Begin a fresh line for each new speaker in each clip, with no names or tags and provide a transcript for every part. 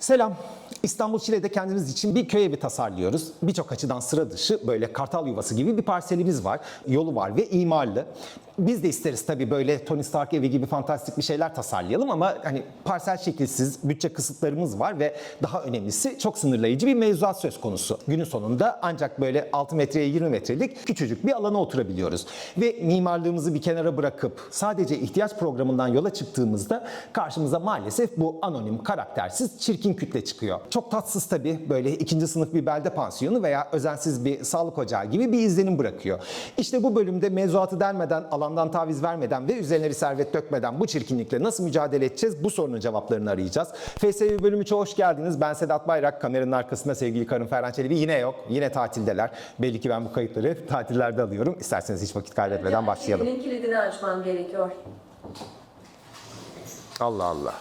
Selam. İstanbul Şile'de kendimiz için bir köy evi tasarlıyoruz. Birçok açıdan sıra dışı, böyle kartal yuvası gibi bir parselimiz var. Yolu var ve imarlı. Biz de isteriz tabii böyle Tony Stark evi gibi fantastik bir şeyler tasarlayalım ama hani parsel şekilsiz, bütçe kısıtlarımız var ve daha önemlisi çok sınırlayıcı bir mevzuat söz konusu. Günün sonunda ancak böyle 6 metreye 20 metrelik küçücük bir alana oturabiliyoruz. Ve mimarlığımızı bir kenara bırakıp sadece ihtiyaç programından yola çıktığımızda karşımıza maalesef bu anonim, karaktersiz, çirkin kütle çıkıyor. Çok tatsız tabii, böyle ikinci sınıf bir belde pansiyonu veya özensiz bir sağlık ocağı gibi bir izlenim bırakıyor. İşte bu bölümde mevzuatı delmeden, alandan taviz vermeden ve üzerine bir servet dökmeden bu çirkinlikle nasıl mücadele edeceğiz? Bu sorunun cevaplarını arayacağız. FSV bölümü çok hoş geldiniz. Ben Sedat Bayrak. Kameranın arkasında sevgili karım Ferhan Çelebi yine yok. Yine tatildeler. Belli ki ben bu kayıtları tatillerde alıyorum. İsterseniz hiç vakit kaybetmeden başlayalım.
Evinin kilidini açmam gerekiyor.
Allah Allah.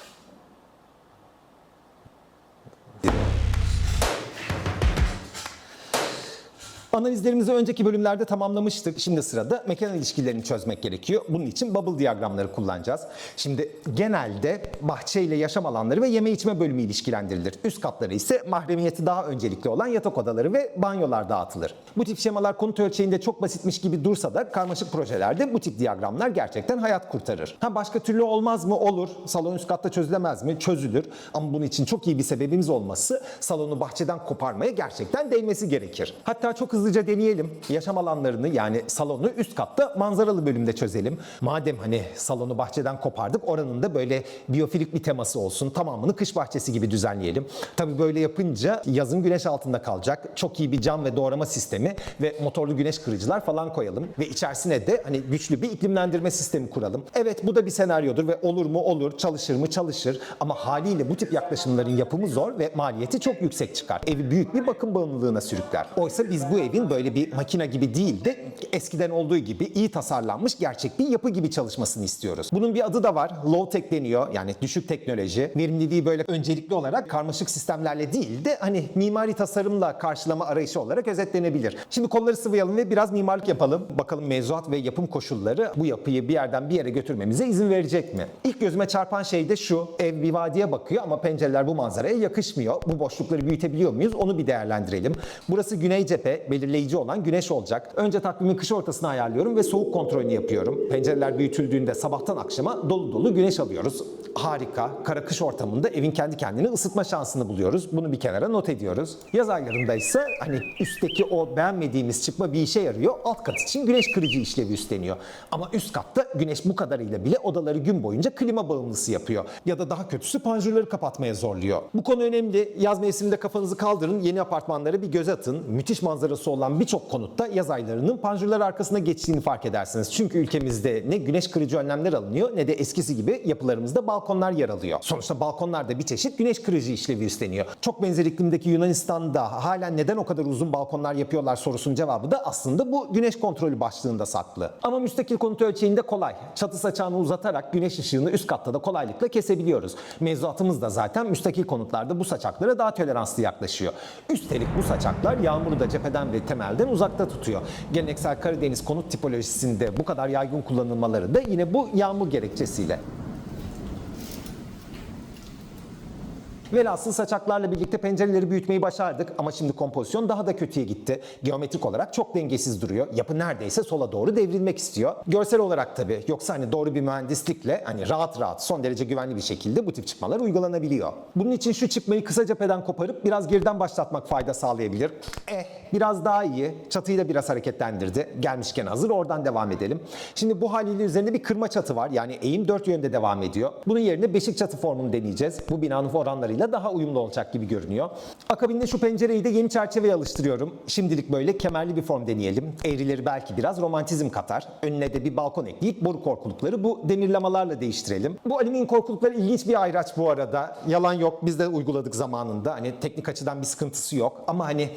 Analizlerimizi önceki bölümlerde tamamlamıştık. Şimdi sırada mekan ilişkilerini çözmek gerekiyor. Bunun için bubble diyagramları kullanacağız. Şimdi genelde bahçeyle yaşam alanları ve yeme içme bölümü ilişkilendirilir. Üst katları ise mahremiyeti daha öncelikli olan yatak odaları ve banyolar dağıtılır. Bu tip şemalar konut ölçeğinde çok basitmiş gibi dursa da karmaşık projelerde bu tip diyagramlar gerçekten hayat kurtarır. Başka türlü olmaz mı? Olur. Salon üst katta çözülemez mi? Çözülür. Ama bunun için çok iyi bir sebebimiz olması, salonu bahçeden koparmaya gerçekten değmesi gerekir. Hatta çok hızlıca deneyelim. Yaşam alanlarını, yani salonu üst katta manzaralı bölümde çözelim. Madem hani salonu bahçeden kopardık, oranın da böyle biyofilik bir teması olsun. Tamamını kış bahçesi gibi düzenleyelim. Tabii böyle yapınca yazın güneş altında kalacak. Çok iyi bir cam ve doğrama sistemi ve motorlu güneş kırıcılar falan koyalım. Ve içerisine de hani güçlü bir iklimlendirme sistemi kuralım. Evet, bu da bir senaryodur ve olur mu olur, çalışır mı çalışır. Ama haliyle bu tip yaklaşımların yapımı zor ve maliyeti çok yüksek çıkar. Evi büyük bir bakım bağımlılığına sürükler. Oysa biz bu evin böyle bir makine gibi değil de eskiden olduğu gibi iyi tasarlanmış gerçek bir yapı gibi çalışmasını istiyoruz. Bunun bir adı da var. Low tech deniyor. Yani düşük teknoloji. Verimliliği böyle öncelikli olarak karmaşık sistemlerle değil de hani mimari tasarımla karşılama arayışı olarak özetlenebilir. Şimdi kolları sıvayalım ve biraz mimarlık yapalım. Bakalım mevzuat ve yapım koşulları bu yapıyı bir yerden bir yere götürmemize izin verecek mi? İlk gözüme çarpan şey de şu. Ev bir vadiye bakıyor ama pencereler bu manzaraya yakışmıyor. Bu boşlukları büyütebiliyor muyuz? Onu bir değerlendirelim. Burası güney cephe, belirleyici olan güneş olacak. Önce takvimin kış ortasına ayarlıyorum ve soğuk kontrolünü yapıyorum. Pencereler büyütüldüğünde sabahtan akşama dolu dolu güneş alıyoruz. Harika. Kara kış ortamında evin kendi kendini ısıtma şansını buluyoruz. Bunu bir kenara not ediyoruz. Yaz aylarında ise hani üstteki o beğenmediğimiz çıkma bir işe yarıyor. Alt kat için güneş kırıcı işlevi üstleniyor. Ama üst katta güneş bu kadarıyla bile odaları gün boyunca klima bağımlısı yapıyor. Ya da daha kötüsü panjurları kapatmaya zorluyor. Bu konu önemli. Yaz mevsiminde kafanızı kaldırın. Yeni apartmanlara bir göz atın. Müthiş manzarası olan birçok konutta yaz aylarının panjurlar arkasına geçtiğini fark edersiniz. Çünkü ülkemizde ne güneş kırıcı önlemler alınıyor ne de eskisi gibi yapılarımızda balkonlar yer alıyor. Sonuçta balkonlar da bir çeşit güneş kırıcı işlevi üstleniyor. Çok benzer iklimdeki Yunanistan'da halen neden o kadar uzun balkonlar yapıyorlar sorusunun cevabı da aslında bu güneş kontrolü başlığında saklı. Ama müstakil konut ölçeğinde kolay. Çatı saçağını uzatarak güneş ışığını üst katta da kolaylıkla kesebiliyoruz. Mevzuatımız da zaten müstakil konutlarda bu saçaklara daha toleranslı yaklaşıyor. Üstelik bu saçaklar yağmuru da cepheden ve temelden uzakta tutuyor. Geleneksel Karadeniz konut tipolojisinde bu kadar yaygın kullanılmaları da yine bu yağmur gerekçesiyle. Velhasıl saçaklarla birlikte pencereleri büyütmeyi başardık ama şimdi kompozisyon daha da kötüye gitti. Geometrik olarak çok dengesiz duruyor. Yapı neredeyse sola doğru devrilmek istiyor. Görsel olarak tabii. Yoksa hani doğru bir mühendislikle hani rahat son derece güvenli bir şekilde bu tip çıkmalar uygulanabiliyor. Bunun için şu çıkmayı kısa cepheden koparıp biraz geriden başlatmak fayda sağlayabilir. Biraz daha iyi. Çatıyı da biraz hareketlendirdi. Gelmişken hazır oradan devam edelim. Şimdi bu haliyle üzerinde bir kırma çatı var. Yani eğim 4 yönde devam ediyor. Bunun yerine beşik çatı formunu deneyeceğiz. Bu binanın oranlarıyla daha uyumlu olacak gibi görünüyor. Akabinde şu pencereyi de yeni çerçeveye alıştırıyorum. Şimdilik böyle kemerli bir form deneyelim. Eğrileri belki biraz romantizm katar. Önüne de bir balkon ekleyip boru korkulukları bu demirlamalarla değiştirelim. Bu alüminyum korkuluklar ilginç bir ayraç bu arada. Yalan yok. Biz de uyguladık zamanında. Hani teknik açıdan bir sıkıntısı yok. Ama hani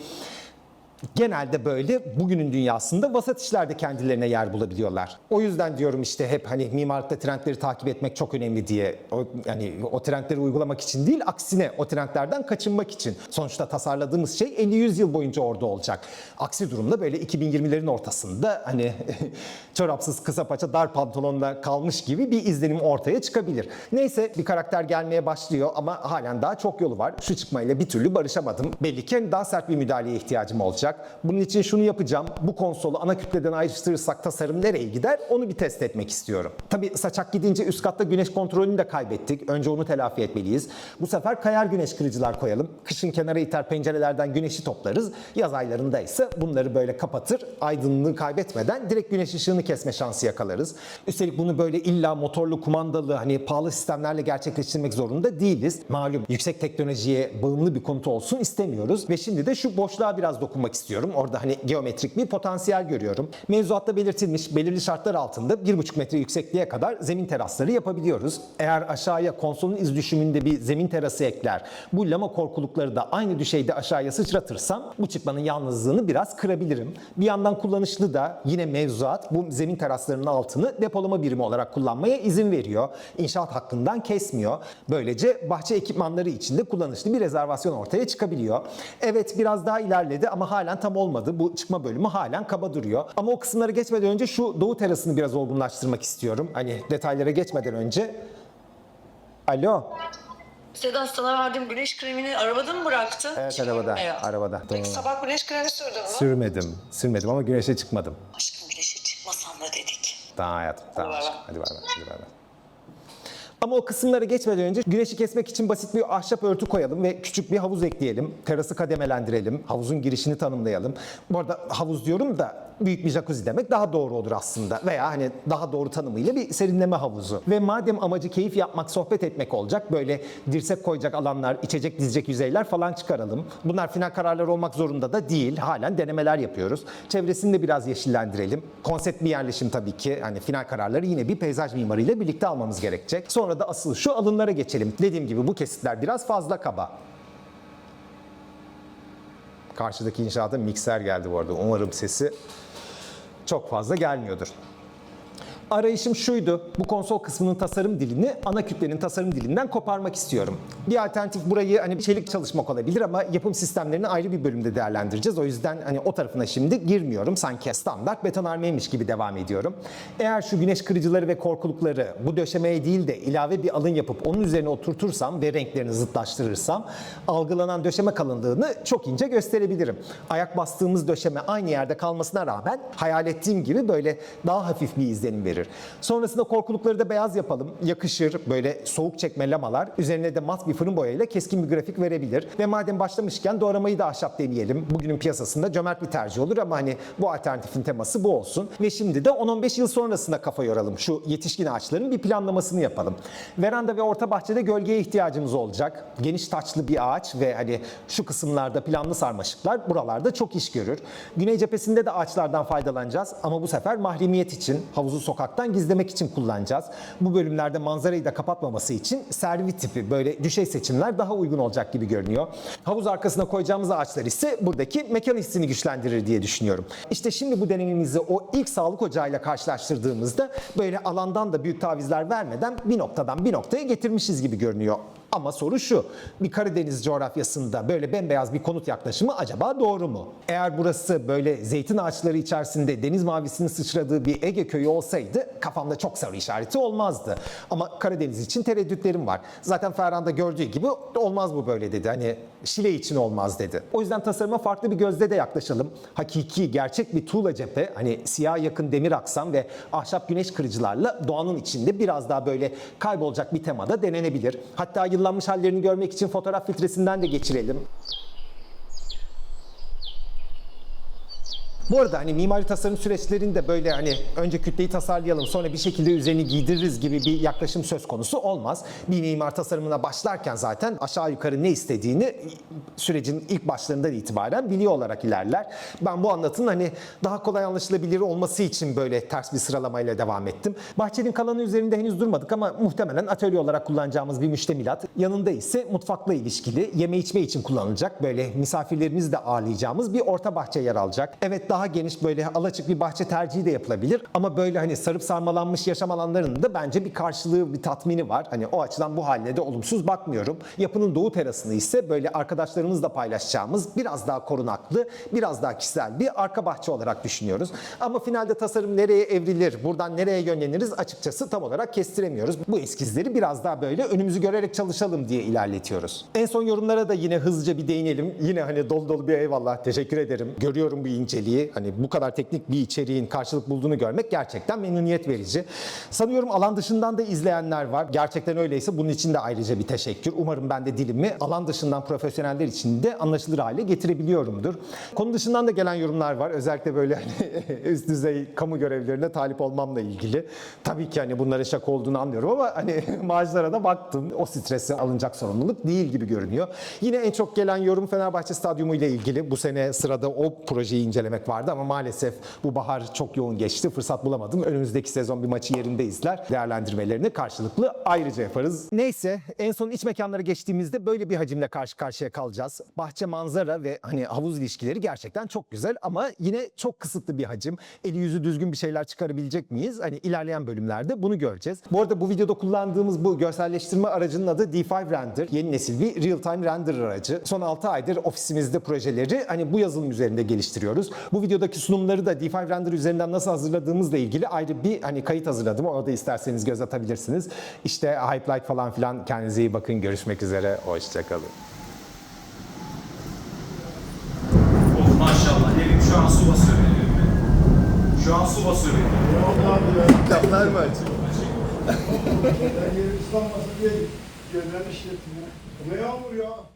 genelde böyle bugünün dünyasında vasat işlerde kendilerine yer bulabiliyorlar. O yüzden diyorum işte hep hani mimarlıkta trendleri takip etmek çok önemli diye. Yani o trendleri uygulamak için değil, aksine o trendlerden kaçınmak için. Sonuçta tasarladığımız şey 50-100 yıl boyunca orada olacak. Aksi durumda böyle 2020'lerin ortasında hani çorapsız kısa paça dar pantolonla kalmış gibi bir izlenim ortaya çıkabilir. Neyse, bir karakter gelmeye başlıyor ama halen daha çok yolu var. Şu çıkmayla bir türlü barışamadım. Belli ki daha sert bir müdahaleye ihtiyacım olacak. Bunun için şunu yapacağım. Bu konsolu ana kütleden ayrıştırırsak tasarım nereye gider? Onu bir test etmek istiyorum. Tabii saçak gidince üst katta güneş kontrolünü de kaybettik. Önce onu telafi etmeliyiz. Bu sefer kayar güneş kırıcılar koyalım. Kışın kenara iter pencerelerden güneşi toplarız. Yaz aylarında ise bunları böyle kapatır. Aydınlığı kaybetmeden direkt güneş ışığını kesme şansı yakalarız. Üstelik bunu böyle illa motorlu, kumandalı, hani pahalı sistemlerle gerçekleştirmek zorunda değiliz. Malum yüksek teknolojiye bağımlı bir konut olsun istemiyoruz. Ve şimdi de şu boşluğa biraz dokunmak istiyorum. Orada hani geometrik bir potansiyel görüyorum. Mevzuatta belirtilmiş belirli şartlar altında 1,5 metre yüksekliğe kadar zemin terasları yapabiliyoruz. Eğer aşağıya konsolun iz düşümünde bir zemin terası ekler, bu lama korkulukları da aynı düşeyde aşağıya sıçratırsam bu çıkmanın yalnızlığını biraz kırabilirim. Bir yandan kullanışlı da yine mevzuat bu zemin teraslarının altını depolama birimi olarak kullanmaya izin veriyor. İnşaat hakkından kesmiyor. Böylece bahçe ekipmanları içinde kullanışlı bir rezervasyon ortaya çıkabiliyor. Evet, biraz daha ilerledi ama halen tam olmadı. Bu çıkma bölümü halen kaba duruyor. Ama o kısımları geçmeden önce şu doğu terasını biraz olgunlaştırmak istiyorum. Hani detaylara geçmeden önce. Alo.
Sedat, sana verdiğim güneş kremini arabada mı bıraktın?
Evet, arabada. Arabada.
Peki sabah güneş kremi sürdün mü?
Sürmedim ama güneşe çıkmadım.
Aşkım, güneşe çıkmasam da dedik.
Tamam hayatım. Tamam.
Hadi bay bay.
Hadi bay bay. Hadi bay bay. Ama o kısımlara geçmeden önce güneşi kesmek için basit bir ahşap örtü koyalım ve küçük bir havuz ekleyelim. Terası kademelendirelim. Havuzun girişini tanımlayalım. Bu arada havuz diyorum da büyük bir jacuzzi demek daha doğru olur aslında. Veya hani daha doğru tanımıyla bir serinleme havuzu. Ve madem amacı keyif yapmak, sohbet etmek olacak, böyle dirsek koyacak alanlar, içecek dizecek yüzeyler falan çıkaralım. Bunlar final kararlar olmak zorunda da değil. Halen denemeler yapıyoruz. Çevresini de biraz yeşillendirelim. Konsept bir yerleşim tabii ki. Hani final kararları yine bir peyzaj mimarıyla birlikte almamız gerekecek. Sonra da asıl şu alınlara geçelim. Dediğim gibi bu kesitler biraz fazla kaba. Karşıdaki inşaata mikser geldi bu arada. Umarım sesi çok fazla gelmiyordur. Arayışım şuydu. Bu konsol kısmının tasarım dilini ana kütlenin tasarım dilinden koparmak istiyorum. Bir alternatif burayı hani çelik çalışmak olabilir ama yapım sistemlerini ayrı bir bölümde değerlendireceğiz. O yüzden hani o tarafına şimdi girmiyorum. Sanki standart betonarmeymiş gibi devam ediyorum. Eğer şu güneş kırıcıları ve korkulukları bu döşemeye değil de ilave bir alın yapıp onun üzerine oturtursam ve renklerini zıtlaştırırsam algılanan döşeme kalınlığını çok ince gösterebilirim. Ayak bastığımız döşeme aynı yerde kalmasına rağmen hayal ettiğim gibi böyle daha hafif bir izlenim verir. Sonrasında korkulukları da beyaz yapalım. Yakışır. Böyle soğuk çekme lamalar. Üzerine de mat bir fırın boyayla keskin bir grafik verebilir. Ve madem başlamışken doğramayı da ahşap deneyelim. Bugünün piyasasında cömert bir tercih olur ama hani bu alternatifin teması bu olsun. Ve şimdi de 10-15 yıl sonrasına kafa yoralım. Şu yetişkin ağaçların bir planlamasını yapalım. Veranda ve orta bahçede gölgeye ihtiyacımız olacak. Geniş taçlı bir ağaç ve hani şu kısımlarda planlı sarmaşıklar buralarda çok iş görür. Güney cephesinde de ağaçlardan faydalanacağız ama bu sefer mahremiyet için, havuzu sokaktan gizlemek için kullanacağız. Bu bölümlerde manzarayı da kapatmaması için servi tipi böyle düşey seçimler daha uygun olacak gibi görünüyor. Havuz arkasına koyacağımız ağaçlar ise buradaki mekan hissini güçlendirir diye düşünüyorum. İşte şimdi bu denememizi o ilk sağlık ocağıyla karşılaştırdığımızda böyle alandan da büyük tavizler vermeden bir noktadan bir noktaya getirmişiz gibi görünüyor. Ama soru şu, bir Karadeniz coğrafyasında böyle bembeyaz bir konut yaklaşımı acaba doğru mu? Eğer burası böyle zeytin ağaçları içerisinde deniz mavisinin sıçradığı bir Ege köyü olsaydı kafamda çok soru işareti olmazdı. Ama Karadeniz için tereddütlerim var. Zaten Ferhan da gördüğü gibi olmaz bu böyle dedi. Hani Şile için olmaz dedi. O yüzden tasarıma farklı bir gözle de yaklaşalım. Hakiki, gerçek bir tuğla cephe, hani siyah yakın demir aksam ve ahşap güneş kırıcılarla doğanın içinde biraz daha böyle kaybolacak bir temada denenebilir. Hatta yıllanmış hallerini görmek için fotoğraf filtresinden de geçirelim. Bu arada hani mimari tasarım süreçlerinde böyle hani önce kütleyi tasarlayalım sonra bir şekilde üzerini giydiririz gibi bir yaklaşım söz konusu olmaz. Bir mimar tasarımına başlarken zaten aşağı yukarı ne istediğini sürecin ilk başlarından itibaren biliyor olarak ilerler. Ben bu anlatının hani daha kolay anlaşılabilir olması için böyle ters bir sıralamayla devam ettim. Bahçenin kalanı üzerinde henüz durmadık ama muhtemelen atölye olarak kullanacağımız bir müştemilat. Yanında ise mutfakla ilişkili yeme içme için kullanılacak böyle misafirlerimizi de ağırlayacağımız bir orta bahçe yer alacak. Evet, daha geniş böyle alaçık bir bahçe tercihi de yapılabilir ama böyle hani sarıp sarmalanmış yaşam alanlarının da bence bir karşılığı, bir tatmini var. Hani o açıdan bu haline de olumsuz bakmıyorum. Yapının doğu terasını ise böyle arkadaşlarımızla paylaşacağımız biraz daha korunaklı, biraz daha kişisel bir arka bahçe olarak düşünüyoruz. Ama finalde tasarım nereye evrilir, buradan nereye yönleniriz açıkçası tam olarak kestiremiyoruz. Bu eskizleri biraz daha böyle önümüzü görerek çalışalım diye ilerletiyoruz. En son yorumlara da yine hızlıca bir değinelim. Yine hani dolu dolu bir eyvallah, teşekkür ederim. Görüyorum bu inceliği. Hani bu kadar teknik bir içeriğin karşılık bulduğunu görmek gerçekten memnuniyet verici. Sanıyorum alan dışından da izleyenler var. Gerçekten öyleyse bunun için de ayrıca bir teşekkür. Umarım ben de dilimi alan dışından profesyoneller için de anlaşılır hale getirebiliyorumdur. Konu dışından da gelen yorumlar var. Özellikle böyle hani üst düzey kamu görevlilerine talip olmamla ilgili. Tabii ki hani bunların şaka olduğunu anlıyorum ama hani maaşlara da baktım. O stresi alınacak sorumluluk değil gibi görünüyor. Yine en çok gelen yorum Fenerbahçe Stadyumu ile ilgili. Bu sene sırada o projeyi incelemek vardı ama maalesef bu bahar çok yoğun geçti. Fırsat bulamadım. Önümüzdeki sezon bir maçı yerinde izler. Değerlendirmelerini karşılıklı ayrıca yaparız. Neyse, en son iç mekanlara geçtiğimizde böyle bir hacimle karşı karşıya kalacağız. Bahçe manzara ve hani havuz ilişkileri gerçekten çok güzel ama yine çok kısıtlı bir hacim. Eli yüzü düzgün bir şeyler çıkarabilecek miyiz? Hani ilerleyen bölümlerde bunu göreceğiz. Bu arada bu videoda kullandığımız bu görselleştirme aracının adı D5 Render. Yeni nesil bir real-time render aracı. Son 6 aydır ofisimizde projeleri hani bu yazılım üzerinde geliştiriyoruz. Bu videodaki sunumları da D5 Render üzerinden nasıl hazırladığımızla ilgili ayrı bir hani kayıt hazırladım. Ona da isterseniz göz atabilirsiniz. İşte Hype Like falan filan, kendinize iyi bakın. Görüşmek üzere. Hoşçakalın.
Of maşallah, evim şu an su basıyor benim. Şu an su basıyor benim.
Kaplar mı açık?
Ben yeri ıslanmasın diye gözlerini işlettim ya. Ne yağmur ya?